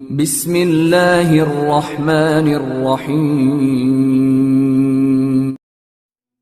بسم اللہ الرحمن الرحیم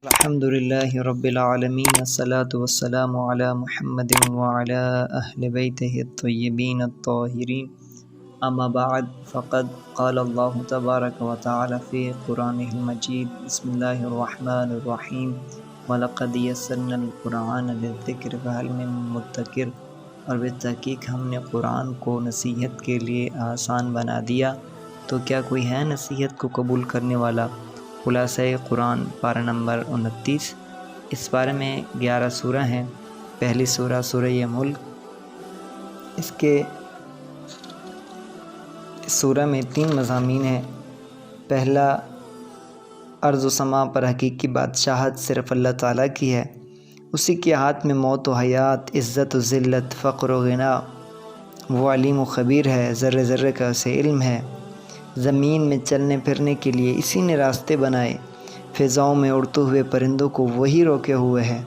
الحمدللہ رب العالمین والصلاة والسلام علی محمد وعلی اہل بیتہ الطیبین الطاہرین اما بعد فقد قال اللہ تبارک و تعالی فی قرآنہ المجید بسم اللہ الرحمن الرحیم وَلَقَدْ يَسَّرْنَا الْقُرْآنَ لِلذِّكْرِ فَهَلْ مِن مُدَّكِرٍ، اور بالتحقیق ہم نے قرآن کو نصیحت کے لیے آسان بنا دیا، تو کیا کوئی ہے نصیحت کو قبول کرنے والا؟ خلاصہ قرآن پارہ نمبر 29۔ اس بارے میں 11 سورہ ہیں۔ پہلی سورہ سورہ ملک۔ اس سورہ میں 3 مضامین ہیں۔ پہلا، ارض و سما پر حقیقی بادشاہت صرف اللہ تعالیٰ کی ہے، اسی کے ہاتھ میں موت و حیات، عزت و ذلت، فقر و غنا، وہ علیم و خبیر ہے، ذرے ذرے کا اسے علم ہے۔ زمین میں چلنے پھرنے کے لیے اسی نے راستے بنائے، فضاؤں میں اڑتے ہوئے پرندوں کو وہی روکے ہوئے ہے،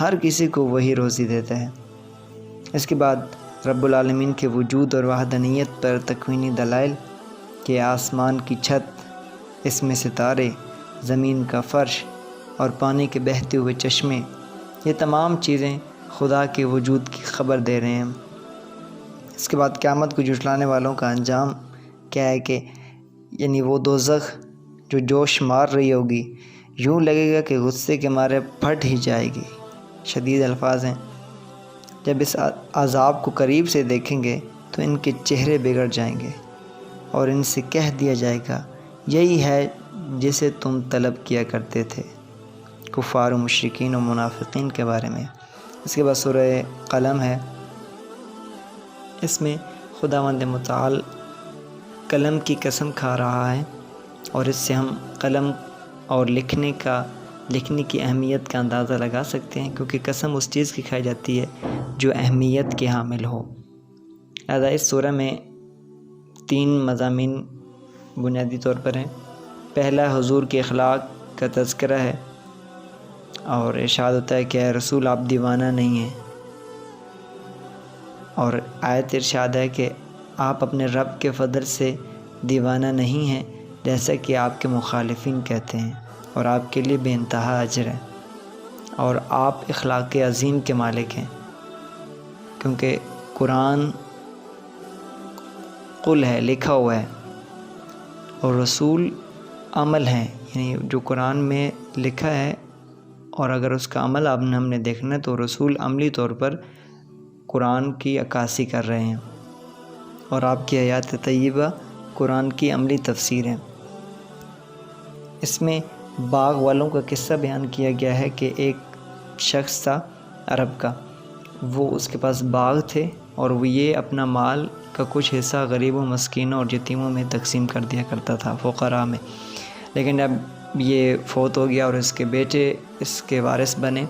ہر کسی کو وہی روزی دیتا ہے۔ اس کے بعد رب العالمین کے وجود اور وحدانیت پر تکوینی دلائل کہ آسمان کی چھت، اس میں ستارے، زمین کا فرش اور پانی کے بہتے ہوئے چشمے، یہ تمام چیزیں خدا کے وجود کی خبر دے رہے ہیں۔ اس کے بعد قیامت کو جھٹلانے والوں کا انجام کیا ہے کہ یعنی وہ دوزخ جو جوش مار رہی ہوگی، یوں لگے گا کہ غصے کے مارے پھٹ ہی جائے گی۔ شدید الفاظ ہیں۔ جب اس عذاب کو قریب سے دیکھیں گے تو ان کے چہرے بگڑ جائیں گے اور ان سے کہہ دیا جائے گا، یہی ہے جسے تم طلب کیا کرتے تھے۔ کفار و مشرکین و منافقین کے بارے میں۔ اس کے بعد سورہ قلم ہے۔ اس میں خداوند متعال قلم کی قسم کھا رہا ہے، اور اس سے ہم قلم اور لکھنے کی اہمیت کا اندازہ لگا سکتے ہیں، کیونکہ قسم اس چیز کی کھائی جاتی ہے جو اہمیت کے حامل ہو۔ لہذا اس سورہ میں 3 مضامین بنیادی طور پر ہیں۔ پہلا، حضور کے اخلاق کا تذکرہ ہے، اور ارشاد ہوتا ہے کہ اے رسول آپ دیوانہ نہیں ہیں، اور آیت ارشاد ہے کہ آپ اپنے رب کے فضل سے دیوانہ نہیں ہیں جیسا کہ آپ کے مخالفین کہتے ہیں، اور آپ کے لیے بے انتہا اجر ہے، اور آپ اخلاق عظیم کے مالک ہیں، کیونکہ قرآن قل ہے، لکھا ہوا ہے، اور رسول عمل ہے، یعنی جو قرآن میں لکھا ہے اور اگر اس کا عمل ہم نے دیکھنا ہے تو رسول عملی طور پر قرآن کی عکاسی کر رہے ہیں، اور آپ کی حیات طیبہ قرآن کی عملی تفسیر ہے۔ اس میں باغ والوں کا قصہ بیان کیا گیا ہے کہ ایک شخص تھا عرب کا، وہ اس کے پاس باغ تھے، اور وہ یہ اپنا مال کا کچھ حصہ غریبوں، مسکینوں اور یتیموں میں تقسیم کر دیا کرتا تھا، فقراء میں۔ لیکن اب یہ فوت ہو گیا اور اس کے بیٹے اس کے وارث بنے،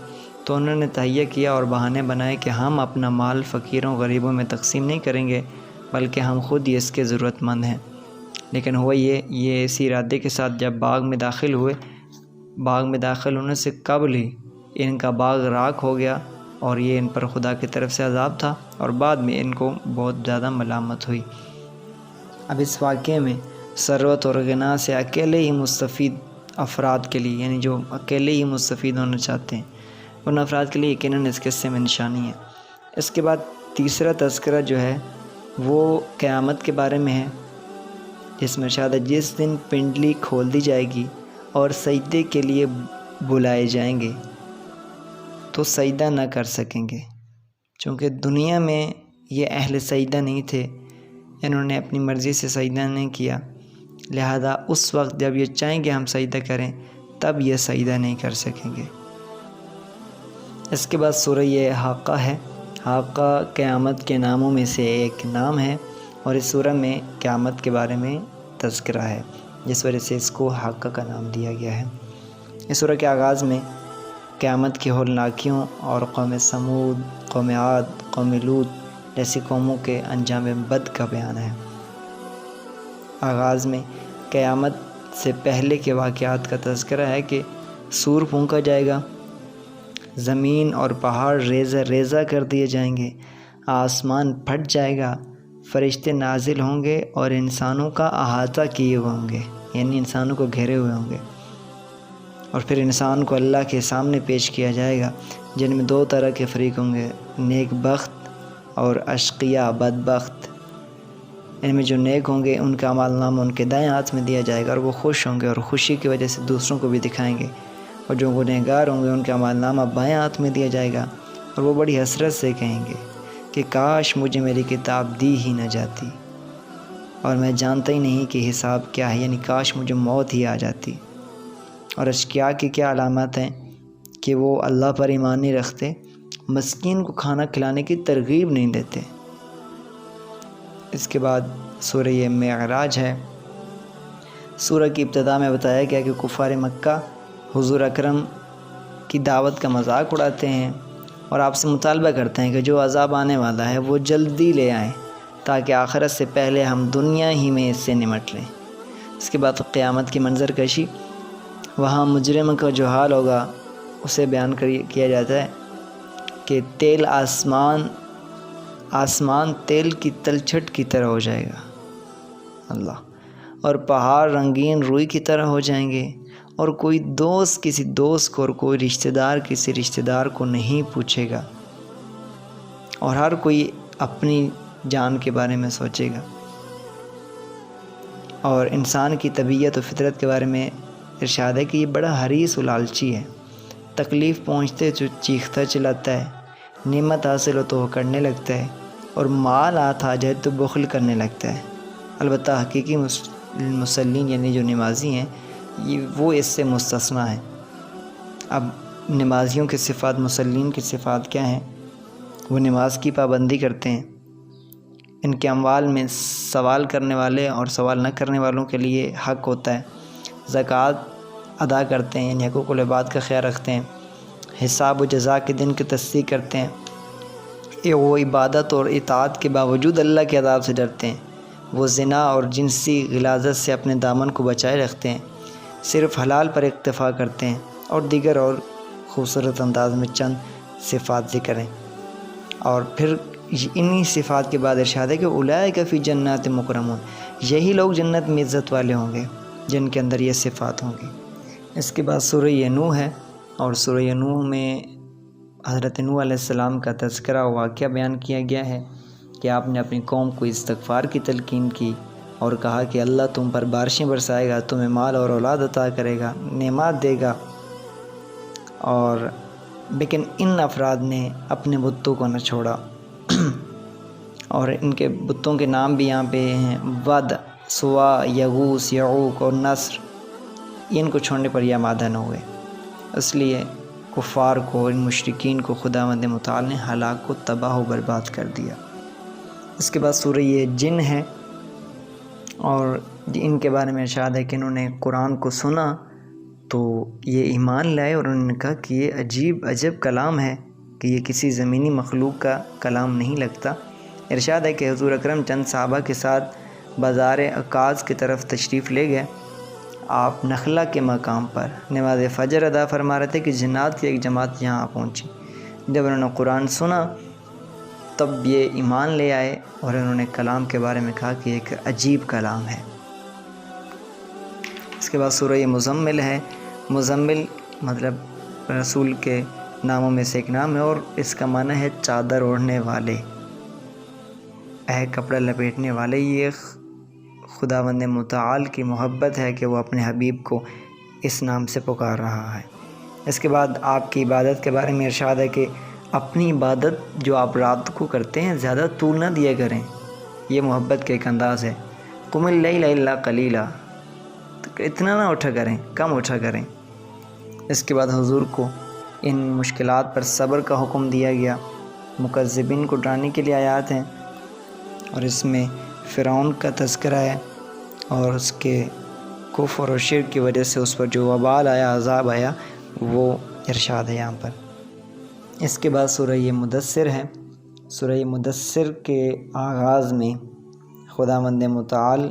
تو انہوں نے تہیہ کیا اور بہانے بنائے کہ ہم اپنا مال فقیروں، غریبوں میں تقسیم نہیں کریں گے، بلکہ ہم خود ہی اس کے ضرورت مند ہیں۔ لیکن ہوا یہ اسی ارادے کے ساتھ جب باغ میں داخل ہوئے، باغ میں داخل ہونے سے قبل ہی ان کا باغ راکھ ہو گیا، اور یہ ان پر خدا کی طرف سے عذاب تھا، اور بعد میں ان کو بہت زیادہ ملامت ہوئی۔ اب اس واقعے میں ثروت اور غنا سے اکیلے ہی مستفید افراد کے لیے، یعنی جو اکیلے ہی مستفید ہونا چاہتے ہیں، ان افراد کے لیے یقیناً اس قصے میں نشانی ہے۔ اس کے بعد تیسرا تذکرہ جو ہے وہ قیامت کے بارے میں ہے، جس میں ارشاد ہے جس دن پنڈلی کھول دی جائے گی اور سجدے کے لیے بلائے جائیں گے تو سجدہ نہ کر سکیں گے، چونکہ دنیا میں یہ اہل سجدہ نہیں تھے، انہوں نے اپنی مرضی سے سجدہ نہیں کیا، لہذا اس وقت جب یہ چاہیں گے ہم سجدہ کریں تب یہ سجدہ نہیں کر سکیں گے۔ اس کے بعد سورہ حاقہ ہے۔ حاقہ قیامت کے ناموں میں سے ایک نام ہے، اور اس سورہ میں قیامت کے بارے میں تذکرہ ہے، جس وجہ سے اس کو حاقہ کا نام دیا گیا ہے۔ اس سورہ کے آغاز میں قیامت کی ہولناکیوں اور قوم سمود، قوم عاد، قوم لوط جیسی قوموں کے انجام بد کا بیان ہے۔ آغاز میں قیامت سے پہلے کے واقعات کا تذکرہ ہے کہ سور پھونکا جائے گا، زمین اور پہاڑ ریزہ ریزہ کر دیے جائیں گے، آسمان پھٹ جائے گا، فرشتے نازل ہوں گے اور انسانوں کا احاطہ کیے ہوئے ہوں گے، یعنی انسانوں کو گھیرے ہوئے ہوں گے، اور پھر انسان کو اللہ کے سامنے پیش کیا جائے گا، جن میں 2 طرح کے فریق ہوں گے، نیک بخت اور اشقیاء بدبخت۔ ان میں جو نیک ہوں گے ان کا اعمال نامہ ان کے دائیں ہاتھ میں دیا جائے گا اور وہ خوش ہوں گے اور خوشی کی وجہ سے دوسروں کو بھی دکھائیں گے، اور جو گنہگار ہوں گے ان کا اعمال نامہ بائیں ہاتھ میں دیا جائے گا اور وہ بڑی حسرت سے کہیں گے کہ کاش مجھے میری کتاب دی ہی نہ جاتی اور میں جانتا ہی نہیں کہ حساب کیا ہے، یعنی کاش مجھے موت ہی آ جاتی۔ اور اشقیاء کی کیا علامات ہیں کہ وہ اللہ پر ایمان نہیں رکھتے، مسکین کو کھانا کھلانے کی ترغیب نہیں دیتے۔ اس کے بعد سورہ معراج ہے۔ سورہ کی ابتدا میں بتایا گیا کہ کفار مکہ حضور اکرم کی دعوت کا مذاق اڑاتے ہیں اور آپ سے مطالبہ کرتے ہیں کہ جو عذاب آنے والا ہے وہ جلدی لے آئیں تاکہ آخرت سے پہلے ہم دنیا ہی میں اس سے نمٹ لیں۔ اس کے بعد قیامت کی منظر کشی، وہاں مجرم کا جو حال ہوگا اسے بیان کیا جاتا ہے کہ تیل آسمان تیل کی تلچھٹ کی طرح ہو جائے گا، اللہ، اور پہاڑ رنگین روئی کی طرح ہو جائیں گے، اور کوئی دوست کسی دوست کو اور کوئی رشتہ دار کسی رشتہ دار کو نہیں پوچھے گا، اور ہر کوئی اپنی جان کے بارے میں سوچے گا۔ اور انسان کی طبیعت و فطرت کے بارے میں ارشاد ہے کہ یہ بڑا حریص و لالچی ہے، تکلیف پہنچتے تو چیختا چلاتا ہے، نعمت حاصل ہو تو وہ کرنے لگتا ہے، اور مال ہاتھ آ جائے تو بخل کرنے لگتا ہے۔ البتہ حقیقی مسلین یعنی جو نمازی ہیں وہ اس سے مستثنیٰ ہیں۔ اب نمازیوں کی صفات، مسلین کی صفات کیا ہیں؟ وہ نماز کی پابندی کرتے ہیں، ان کے اموال میں سوال کرنے والے اور سوال نہ کرنے والوں کے لیے حق ہوتا ہے، زکوٰۃ ادا کرتے ہیں یعنی حقوق العباد کا خیال رکھتے ہیں، حساب و جزا کے دن کی تصدیق کرتے ہیں، وہ عبادت اور اطاعت کے باوجود اللہ کے عذاب سے ڈرتے ہیں، وہ زنا اور جنسی غلاظت سے اپنے دامن کو بچائے رکھتے ہیں، صرف حلال پر اکتفا کرتے ہیں، اور دیگر اور خوبصورت انداز میں چند صفات ذکر ہیں۔ اور پھر انہی صفات کے بعد ارشاد ہے کہ اولئک فی جنات مکرمون، یہی لوگ جنت میں عزت والے ہوں گے جن کے اندر یہ صفات ہوں گی۔ اس کے بعد سورہ نوح ہے، اور سورہ نوح میں حضرت نوح علیہ السلام کا تذکرہ و واقعہ بیان کیا گیا ہے کہ آپ نے اپنی قوم کو استغفار کی تلقین کی اور کہا کہ اللہ تم پر بارشیں برسائے گا، تمہیں مال اور اولاد عطا کرے گا، نعمات دے گا، اور لیکن ان افراد نے اپنے بتوں کو نہ چھوڑا اور ان کے بتوں کے نام بھی یہاں پہ ہیں، ود، سوا، یغوث، یعوق اور نصر، ان کو چھوڑنے پر یہ آمادہ نہ ہوئے، اس لیے کفار کو، ان مشرکین کو خداوند متعال نے ہلاک و تباہ و برباد کر دیا۔ اس کے بعد سورہ جن ہے، اور ان کے بارے میں ارشاد ہے کہ انہوں نے قرآن کو سنا تو یہ ایمان لائے اور انہوں نے کہا کہ یہ عجب کلام ہے، کہ یہ کسی زمینی مخلوق کا کلام نہیں لگتا۔ ارشاد ہے کہ حضور اکرم چند صحابہ کے ساتھ بازار عکاظ کی طرف تشریف لے گئے، آپ نخلہ کے مقام پر نماز فجر ادا فرما رہے تھے کہ جنات کی ایک جماعت یہاں پہنچی، جب انہوں نے قرآن سنا تب یہ ایمان لے آئے اور انہوں نے کلام کے بارے میں کہا کہ ایک عجیب کلام ہے۔ اس کے بعد سورہ مزمل ہے۔ مزمل مطلب رسول کے ناموں میں سے ایک نام ہے، اور اس کا معنی ہے چادر اوڑھنے والے، کپڑا لپیٹنے والے۔ یہ خداوند متعال کی محبت ہے کہ وہ اپنے حبیب کو اس نام سے پکار رہا ہے۔ اس کے بعد آپ کی عبادت کے بارے میں ارشاد ہے کہ اپنی عبادت جو آپ رات کو کرتے ہیں زیادہ طول نہ دیا کریں، یہ محبت کا ایک انداز ہے۔ قم اللیل الا قلیلا، اتنا نہ اٹھا کریں، کم اٹھا کریں۔ اس کے بعد حضور کو ان مشکلات پر صبر کا حکم دیا گیا۔ مکذبین کو ڈرانے کے لیے آیات ہیں، اور اس میں فرعون کا تذکرہ ہے اور اس کے کفر اور شرک کی وجہ سے اس پر جو وبال آیا، عذاب آیا، وہ ارشاد ہے یہاں پر۔ اس کے بعد سورہ مدثر ہے۔ سورہ مدثر کے آغاز میں خداوند متعال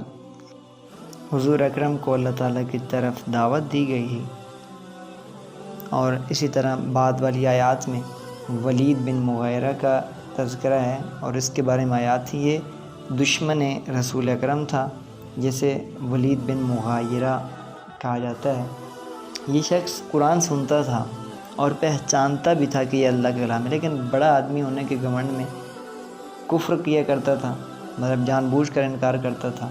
حضور اکرم کو اللہ تعالیٰ کی طرف دعوت دی گئی ہے، اور اسی طرح بعد والی آیات میں ولید بن مغیرہ کا تذکرہ ہے، اور اس کے بارے میں آیات ہی یہ دشمن رسول اکرم تھا، جسے ولید بن مغیرہ کہا جاتا ہے۔ یہ شخص قرآن سنتا تھا اور پہچانتا بھی تھا کہ یہ اللہ کا کلام ہے، لیکن بڑا آدمی ہونے کے گھمنڈ میں کفر کیا کرتا تھا، مطلب جان بوجھ کر انکار کرتا تھا،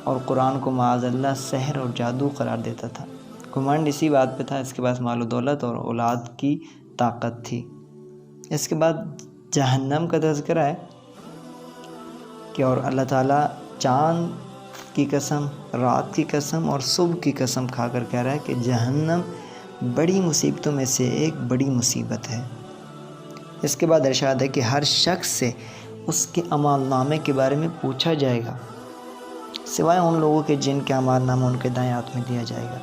اور قرآن کو معاذ اللہ سحر اور جادو قرار دیتا تھا۔ گھمنڈ اسی بات پہ تھا، اس کے پاس مال و دولت اور اولاد کی طاقت تھی۔ اس کے بعد جہنم کا تذکرہ ہے کہ اور اللہ تعالیٰ چاند کی قسم، رات کی قسم اور صبح کی قسم کھا کر کہہ رہا ہے کہ جہنم بڑی مصیبتوں میں سے ایک بڑی مصیبت ہے۔ اس کے بعد ارشاد ہے کہ ہر شخص سے اس کے اعمال نامے کے بارے میں پوچھا جائے گا، سوائے ان لوگوں کے جن کے اعمال نامہ ان کے دائیں ہاتھ میں دیا جائے گا۔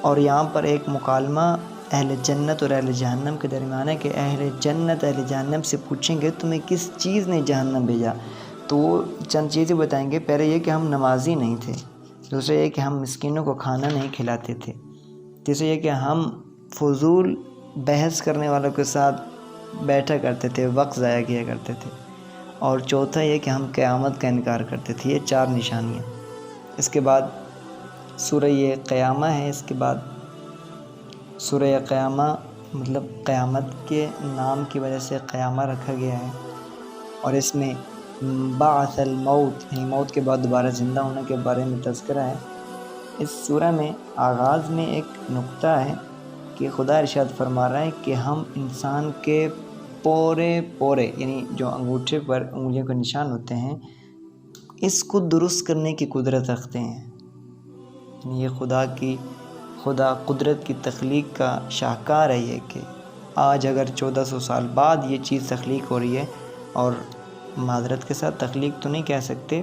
اور یہاں پر ایک مکالمہ اہل جنت اور اہل جہنم کے درمیان ہے کہ اہل جنت اہل جہنم سے پوچھیں گے تمہیں کس چیز نے جہنم بھیجا، تو وہ چند چیزیں بتائیں گے۔ پہلے یہ کہ ہم نمازی نہیں تھے، دوسرے یہ کہ ہم مسکینوں کو کھانا نہیں کھلاتے تھے، تیسرے یہ کہ ہم فضول بحث کرنے والوں کے ساتھ بیٹھا کرتے تھے، وقت ضائع کیا کرتے تھے، اور چوتھا یہ کہ ہم قیامت کا انکار کرتے تھے۔ یہ 4 نشانیاں۔ اس کے بعد سورہ قیامہ ہے۔ اس کے بعد سورہ قیامہ مطلب قیامت کے نام کی وجہ سے قیامہ رکھا گیا ہے، اور اس میں بعث الموت یعنی موت کے بعد دوبارہ زندہ ہونے کے بارے میں تذکرہ ہے۔ اس سورہ میں آغاز میں ایک نقطہ ہے کہ خدا ارشاد فرما رہا ہے کہ ہم انسان کے پورے یعنی جو انگوٹھے پر انگلیوں کے نشان ہوتے ہیں، اس کو درست کرنے کی قدرت رکھتے ہیں۔ یعنی یہ خدا قدرت کی تخلیق کا شاہکار ہے یہ کہ آج اگر 1400 سال بعد یہ چیز تخلیق ہو رہی ہے، اور معذرت کے ساتھ تخلیق تو نہیں کہہ سکتے،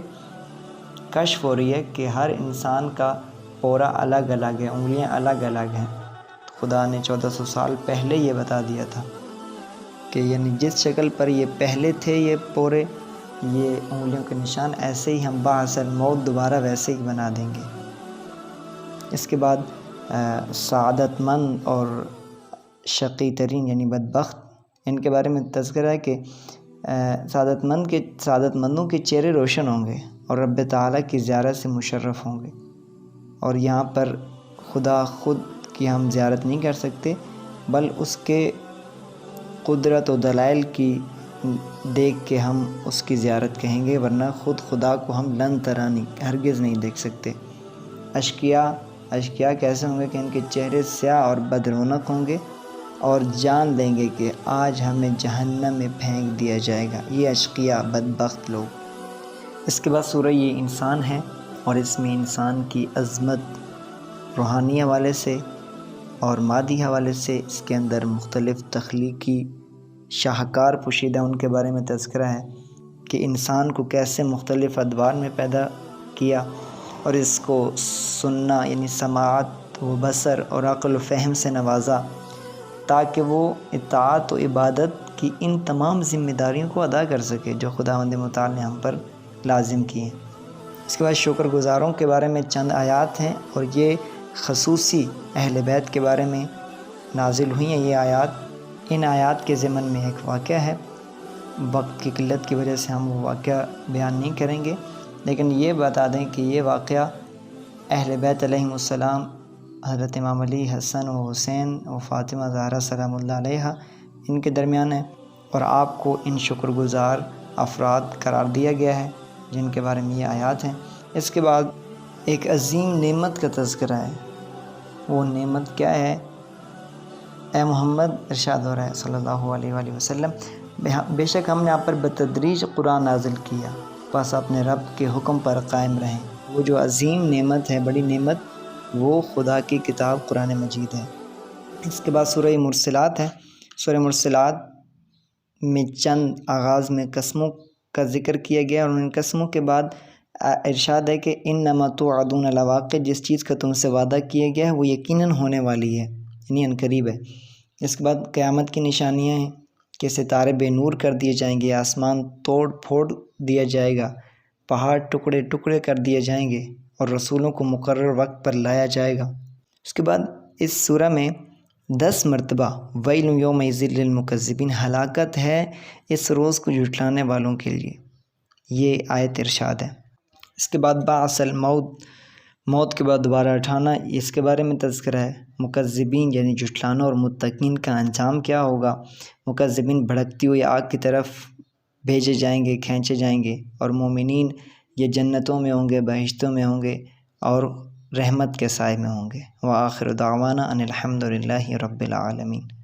کشف ہو رہی ہے کہ ہر انسان کا پورا الگ الگ ہے، انگلیاں الگ الگ ہیں۔ خدا نے 1400 سال پہلے یہ بتا دیا تھا کہ یعنی جس شکل پر یہ پہلے تھے یہ پورے یہ انگلیوں کے نشان، ایسے ہی ہم بعث الموت دوبارہ ویسے ہی بنا دیں گے۔ اس کے بعد سعادت مند اور شقی ترین یعنی بدبخت، ان کے بارے میں تذکرہ ہے کہ سعادت مندوں کے چہرے روشن ہوں گے اور رب تعالیٰ کی زیارت سے مشرف ہوں گے۔ اور یہاں پر خدا خود کی ہم زیارت نہیں کر سکتے، بل اس کے قدرت و دلائل کی دیکھ کے ہم اس کی زیارت کہیں گے، ورنہ خود خدا کو ہم لن ترانی ہرگز نہیں دیکھ سکتے۔ اشقیاء کیسے ہوں گے کہ ان کے چہرے سیاہ اور بد رونق ہوں گے، اور جان لیں گے کہ آج ہمیں جہنم میں پھینک دیا جائے گا۔ یہ اشقیاء بدبخت لوگ۔ اس کے بعد سورہ یہ انسان ہے، اور اس میں انسان کی عظمت روحانی حوالے سے اور مادی حوالے سے اس کے اندر مختلف تخلیقی شاہکار پوشیدہ، ان کے بارے میں تذکرہ ہے کہ انسان کو کیسے مختلف ادوار میں پیدا کیا، اور اس کو سننا یعنی سماعت و بصر اور عقل و فہم سے نوازا، تاکہ وہ اطاعت و عبادت کی ان تمام ذمہ داریوں کو ادا کر سکے جو خداوند متعال نے ہم پر لازم کی ہیں۔ اس کے بعد شکر گزاروں کے بارے میں چند آیات ہیں، اور یہ خصوصی اہل بیت کے بارے میں نازل ہوئی ہیں یہ آیات۔ ان آیات کے ضمن میں ایک واقعہ ہے، وقت کی قلت کی وجہ سے ہم وہ واقعہ بیان نہیں کریں گے، لیکن یہ بتا دیں کہ یہ واقعہ اہل بیت علیہم السلام، حضرت امام علی، حسن و حسین و فاطمہ زہرا سلام اللہ علیہا، ان کے درمیان ہے، اور آپ کو ان شکر گزار افراد قرار دیا گیا ہے جن کے بارے میں یہ آیات ہیں۔ اس کے بعد ایک عظیم نعمت کا تذکرہ ہے۔ وہ نعمت کیا ہے؟ اے محمد، ارشاد ہو رہا ہے صلی اللہ علیہ وآلہ وسلم، بے شک ہم نے آپ پر بتدریج قرآن نازل کیا، بس اپنے رب کے حکم پر قائم رہیں۔ وہ جو عظیم نعمت ہے، بڑی نعمت، وہ خدا کی کتاب قرآن مجید ہے۔ اس کے بعد سورہ مرسلات ہے۔ سورہ مرسلات میں چند آغاز میں قسموں کا ذکر کیا گیا، اور ان قسموں کے بعد ارشاد ہے کہ انما توعدون لواقع، جس چیز کا تم سے وعدہ کیا گیا ہے وہ یقیناً ہونے والی ہے، یعنی عنقریب ہے۔ اس کے بعد قیامت کی نشانیاں ہیں کہ ستارے بے نور کر دیے جائیں گے، آسمان توڑ پھوڑ دیا جائے گا، پہاڑ ٹکڑے ٹکڑے کر دیے جائیں گے، اور رسولوں کو مقرر وقت پر لایا جائے گا۔ اس کے بعد اس سورہ میں 10 مرتبہ ویل یومئذ للمکذبین، ہلاکت ہے اس روز کو جھٹلانے والوں کے لیے۔ یہ آیت ارشاد ہے۔ اس کے بعد بعث الموت، موت کے بعد دوبارہ اٹھانا، اس کے بارے میں تذکرہ ہے۔ مکذبین یعنی جھٹلانا اور متقین کا انجام کیا ہوگا۔ مکذبین بھڑکتی ہوئی آگ کی طرف بھیجے جائیں گے، کھینچے جائیں گے، اور مومنین یہ جنتوں میں ہوں گے، بہشتوں میں ہوں گے اور رحمت کے سائے میں ہوں گے۔ وآخر دعوانا ان الحمد للہ رب العالمین۔